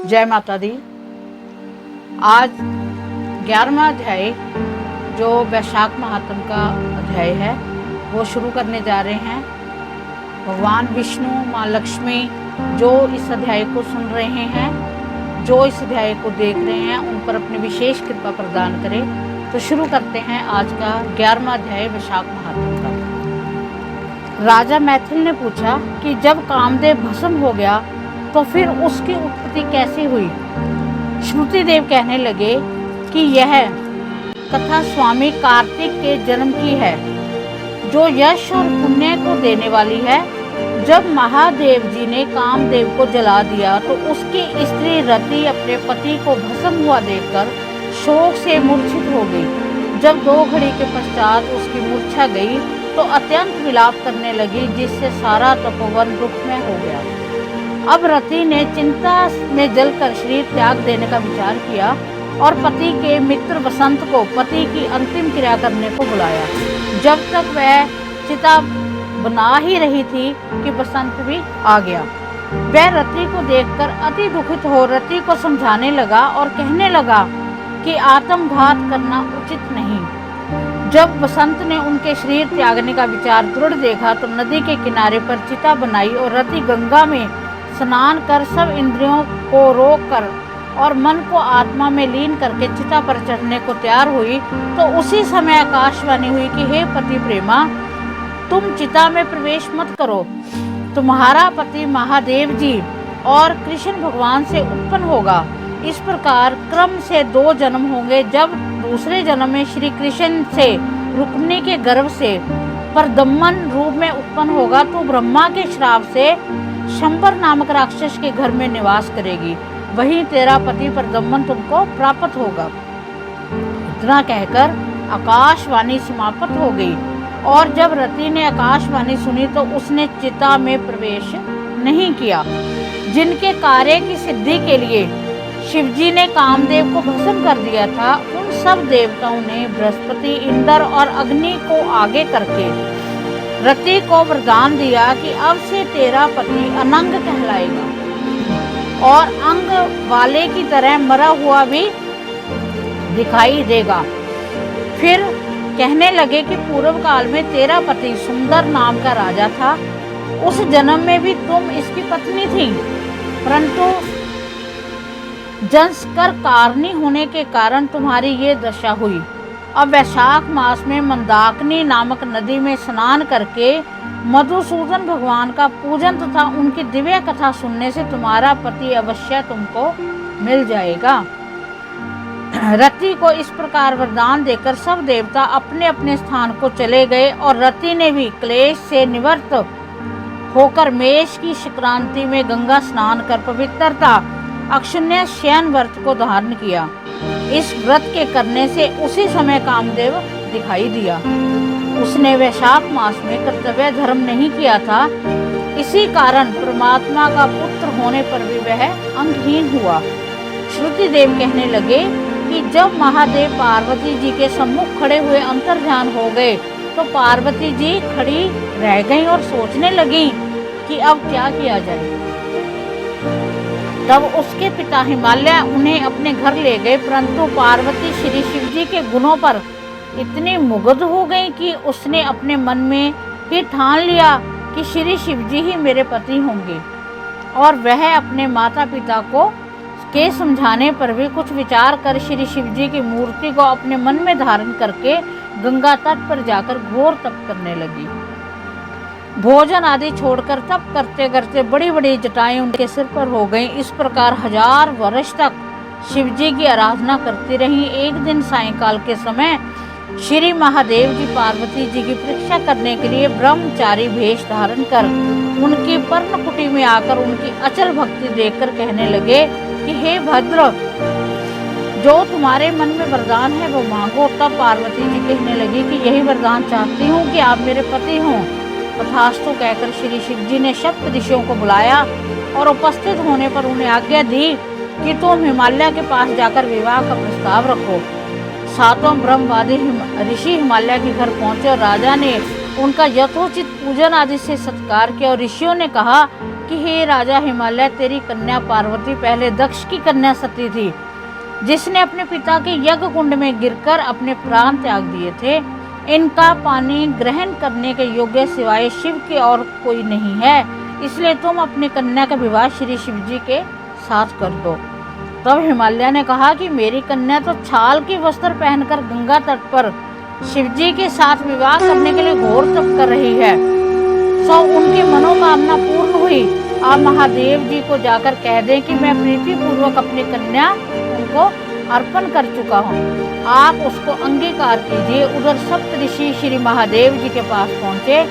जय माता दी। आज 11वां अध्याय जो वैशाख महात्म का अध्याय है वो शुरू करने जा रहे हैं। भगवान विष्णु, माँ लक्ष्मी जो इस अध्याय को सुन रहे हैं, जो इस अध्याय को देख रहे हैं, उन पर अपनी विशेष कृपा प्रदान करें। तो शुरू करते हैं आज का 11वां अध्याय वैशाख महात्म का। राजा मैथिल ने पूछा कि जब कामदेव भस्म हो गया तो फिर उसकी उत्पत्ति कैसे हुई। श्रुति देव कहने लगे कि यह कथा स्वामी कार्तिक के जन्म की है, जो यश और पुण्य को देने वाली है। जब महादेव जी ने कामदेव को जला दिया तो उसकी स्त्री रति अपने पति को भस्म हुआ देखकर शोक से मूर्छित हो गई। जब 2 घड़ी के पश्चात उसकी मूर्छा गई तो अत्यंत विलाप करने लगी, जिससे सारा तपोवन दुखमय हो गया। अब रति ने चिंता में जलकर शरीर त्याग देने का विचार किया और पति के मित्र बसंत को पति की अंतिम क्रिया करने को बुलाया। जब तक वह चिता बना ही रही थी कि बसंत भी आ गया। वह रति को देखकर अति दुखित हो रति को समझाने लगा और कहने लगा कि आत्मघात करना उचित नहीं। जब बसंत ने उनके शरीर त्यागने का विचार दृढ़ देखा तो नदी के किनारे पर चिता बनाई और रति गंगा में स्नान कर सब इंद्रियों को रोक कर और मन को आत्मा में लीन करके चिता पर चढ़ने को तैयार हुई। तो उसी समय आकाशवाणी हुई कि हे पति प्रेमा, तुम चिता में प्रवेश मत करो। तुम्हारा पति महादेव जी और कृष्ण भगवान से उत्पन्न होगा। इस प्रकार क्रम से 2 जन्म होंगे। जब दूसरे जन्म में श्री कृष्ण से रुक्मिणी के गर्भ से परदम्मन रूप में उत्पन्न होगा तो ब्रह्मा के श्राप से शंबर नामक राक्षस के घर में निवास करेगी। वहीं तेरा पति परदम्मन तुमको प्राप्त होगा। इतना कहकर आकाशवाणी समाप्त हो गई। और जब रति ने आकाशवाणी सुनी तो उसने चिता में प्रवेश नहीं किया। जिनके कार्य की सिद्धि के लिए शिवजी ने कामदेव को भस्म कर दिया था, उन सब देवताओं ने बृहस्पति, इंद्र और अग्नि को आगे करके रति को वरदान दिया कि अब से तेरा पति अनंग कहलाएगा और अंग वाले की तरह मरा हुआ भी दिखाई देगा। फिर कहने लगे कि पूर्व काल में तेरा पति सुंदर नाम का राजा था। उस जन्म में भी तुम इसकी पत्नी थी, परंतु जंस्कर कारणी होने के कारण तुम्हारी ये दशा हुई। अब वैशाख मास में मंदाकिनी नामक नदी में स्नान करके मधुसूदन भगवान का पूजन तथा उनकी दिव्य कथा सुनने से तुम्हारा पति अवश्य तुमको मिल जाएगा। रति को इस प्रकार वरदान देकर सब देवता अपने अपने स्थान को चले गए और रति ने भी क्लेश से निवृत्त होकर मेष की संक्रांति में गंगा स्नान कर पवित्रता अक्षुण्य शयन व्रत को धारण किया। इस व्रत के करने से उसी समय कामदेव दिखाई दिया। उसने वैशाख मास में कर्तव्य धर्म नहीं किया था, इसी कारण परमात्मा का पुत्र होने पर भी वह अंगहीन हुआ। श्रुति देव कहने लगे कि जब महादेव पार्वती जी के सम्मुख खड़े हुए अंतर्ध्यान हो गए तो पार्वती जी खड़ी रह गईं और सोचने लगी कि अब क्या किया जाए। तब उसके पिता हिमालय उन्हें अपने घर ले गए, परंतु पार्वती श्री शिवजी के गुणों पर इतनी मुग्ध हो गई कि उसने अपने मन में ही ठान लिया कि श्री शिवजी ही मेरे पति होंगे। और वह अपने माता पिता को के समझाने पर भी कुछ विचार कर श्री शिवजी की मूर्ति को अपने मन में धारण करके गंगा तट पर जाकर घोर तप करने लगी। भोजन आदि छोड़कर तप करते करते बड़ी बड़ी जटाएं उनके सिर पर हो गईं। इस प्रकार 1000 वर्ष तक शिवजी की आराधना करती रही। एक दिन सायंकाल के समय श्री महादेव जी पार्वती जी की परीक्षा करने के लिए ब्रह्मचारी वेश धारण कर उनकी पर्णकुटी में आकर उनकी अचल भक्ति देखकर कहने लगे कि हे भद्र, जो तुम्हारे मन में वरदान है वो मांगो। तब पार्वती जी कहने लगी कि यही वरदान चाहती हूँ कि आप मेरे पति हों। तथास्तु कहकर श्री शिवजी ने सप्त ऋषियों को बुलाया और उपस्थित होने पर उन्हें आज्ञा दी कि तुम हिमालय के पास जाकर विवाह का प्रस्ताव रखो। 7वां ब्रह्मवादी ऋषि हिमालय के घर पहुंचे और राजा ने उनका यथोचित पूजन आदि से सत्कार किया और ऋषियों ने कहा कि हे राजा हिमालय, तेरी कन्या पार्वती पहले दक्ष की कन्या सती थी, जिसने अपने पिता के यज्ञ कुंड में गिरकर अपने प्राण त्याग दिए थे। इनका पानी ग्रहण करने के योग्य सिवाय शिव के और कोई नहीं है, इसलिए तुम अपनी कन्या का विवाह श्री शिव जी के साथ कर दो। तब हिमालय ने कहा कि मेरी कन्या तो छाल की वस्त्र पहनकर गंगा तट पर शिवजी के साथ विवाह करने के लिए घोर तप कर रही है, सो उनकी मनोकामना पूर्ण हुई। आप महादेव जी को जाकर कह दें कि मैं प्रीति पूर्वक अपनी कन्या उनको अर्पण कर चुका हूँ, आप उसको अंगीकार कीजिए। उधर सप्त ऋषि श्री महादेव जी के पास पहुँचे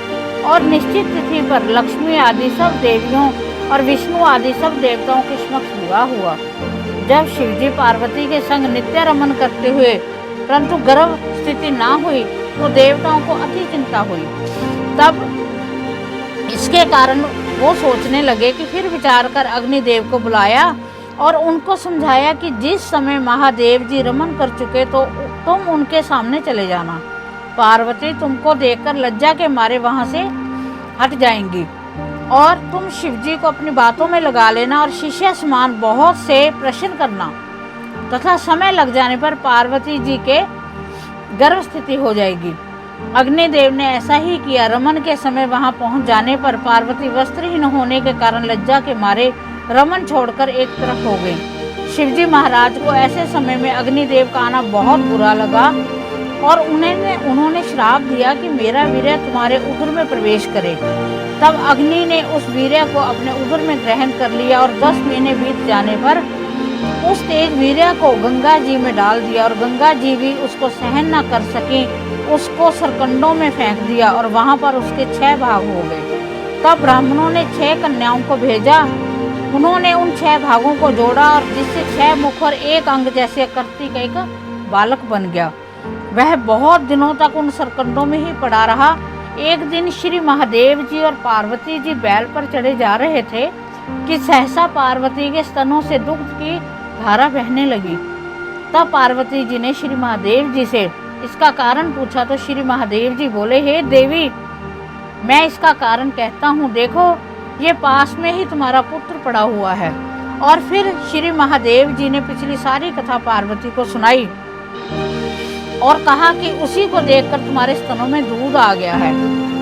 और निश्चित तिथि पर लक्ष्मी आदि सब देवियों और विष्णु आदि सब देवताओं के समक्ष विवाह हुआ। जब शिवजी पार्वती के संग नित्य रमन करते हुए परंतु गर्भ स्थिति ना हुई तो देवताओं को अति चिंता हुई। तब इसके कारण वो सोचने लगे कि फिर विचार कर अग्निदेव को बुलाया और उनको समझाया कि जिस समय महादेव जी रमन कर चुके तो तुम उनके सामने चले जाना। पार्वती तुमको देखकर लज्जा के मारे वहां से हट जाएंगी और तुम शिवजी को अपनी बातों में लगा लेना और शिष्य समान बहुत से प्रश्न करना, तथा समय लग जाने पर पार्वती जी के गर्भ स्थिति हो जाएगी। अग्निदेव ने ऐसा ही किया। रमन के समय वहां पहुंच जाने पर पार्वती वस्त्रहीन होने के कारण लज्जा के मारे रमन छोड़कर एक तरफ हो गई। शिवजी महाराज को ऐसे समय में अग्निदेव का आना बहुत बुरा लगा और उन्होंने श्राप दिया कि मेरा वीर्य तुम्हारे उदर में प्रवेश करे। तब अग्नि ने उस वीर्य को अपने उदर में ग्रहण कर लिया और 10 महीने बीत जाने पर उस तेज वीर्य को गंगा जी में डाल दिया और गंगा जी भी उसको सहन न कर सकी, उसको सरकंडों में फेंक दिया और वहां पर उसके 6 भाग हो गए। तब ब्राह्मणों ने 6 कन्याओं को भेजा, उन्होंने उन 6 भागों को जोड़ा और जिससे 6 मुख और 1 अंग जैसे कार्तिक एक बालक बन गया। वह बहुत दिनों तक उन सरकंडों में ही पड़ा रहा। एक दिन श्री महादेव जी और पार्वती जी बैल पर चढ़े जा रहे थे कि सहसा पार्वती के स्तनों से दुग्ध की धारा बहने लगी। तब पार्वती जी ने श्री महादेव जी से इसका कारण पूछा तो श्री महादेव जी बोले, हे देवी, मैं इसका कारण कहता हूँ, देखो ये पास में ही तुम्हारा पुत्र पड़ा हुआ है। और फिर श्री महादेव जी ने पिछली सारी कथा पार्वती को सुनाई और कहा कि उसी को देखकर तुम्हारे स्तनों में दूध आ गया है,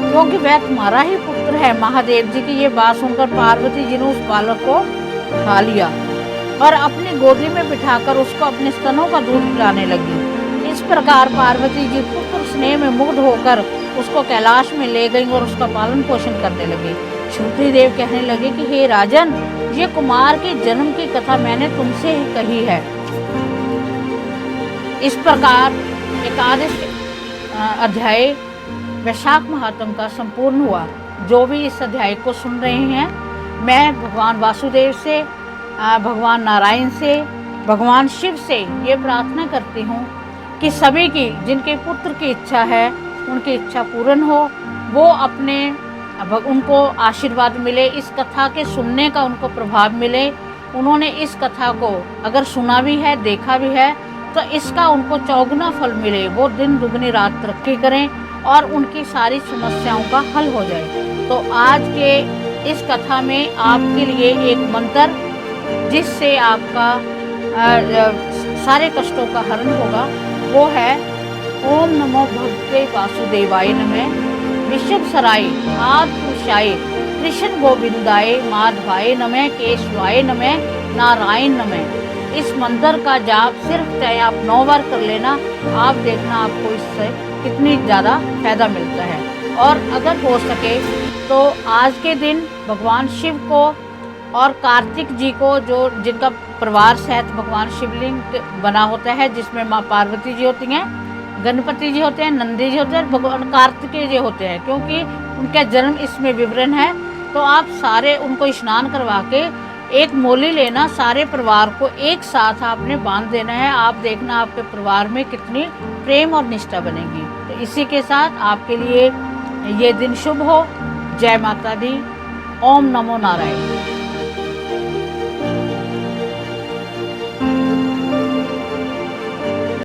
क्योंकि वह तुम्हारा ही पुत्र है। महादेव जी की ये बात सुनकर पार्वती जी ने उस बालक को खा लिया और अपनी गोदी में बिठाकर उसको अपने स्तनों का दूध पिलाने लगी। इस प्रकार पार्वती जी पुत्र स्नेह में मुग्ध होकर उसको कैलाश में ले गई और उसका पालन पोषण करने लगी। श्रुति देव कहने लगे कि हे राजन, ये कुमार के जन्म की कथा मैंने तुमसे ही कही है। इस प्रकार एकादश अध्याय वैशाख महात्म का संपूर्ण हुआ। जो भी इस अध्याय को सुन रहे हैं, मैं भगवान वासुदेव से, भगवान नारायण से, भगवान शिव से ये प्रार्थना करती हूँ कि सभी की जिनके पुत्र की इच्छा है उनकी इच्छा पूर्ण हो, वो अपने उनको आशीर्वाद मिले, इस कथा के सुनने का उनको प्रभाव मिले। उन्होंने इस कथा को अगर सुना भी है, देखा भी है, तो इसका उनको चौगुना फल मिले। वो दिन दुगनी रात तरक्की करें और उनकी सारी समस्याओं का हल हो जाए। तो आज के इस कथा में आपके लिए एक मंत्र जिससे आपका सारे कष्टों का हरण होगा, वो है ओम नमो भगवते वासुदेवाय नमः, विशुभ सराय आदिपुरुषाय कृष्ण गोविंदाय माधवाय नमः, केशवाय नमः, नारायण नमः। इस मंत्र का जाप सिर्फ चाहे आप 9 बार कर लेना, आप देखना आपको इससे कितनी ज़्यादा फायदा मिलता है। और अगर हो सके तो आज के दिन भगवान शिव को और कार्तिक जी को, जो जिनका परिवार सहित भगवान शिवलिंग बना होता है, जिसमें माँ पार्वती जी होती हैं, गणपति जी होते हैं, नंदी जी होते हैं, भगवान कार्तिकेय जी होते हैं, क्योंकि उनका जन्म इसमें विवरण है। तो आप सारे उनको स्नान करवा के एक मोली लेना, सारे परिवार को एक साथ आपने बांध देना है। आप देखना आपके परिवार में कितनी प्रेम और निष्ठा बनेगी। तो इसी के साथ आपके लिए ये दिन शुभ हो। जय माता दी। ओम नमो नारायण।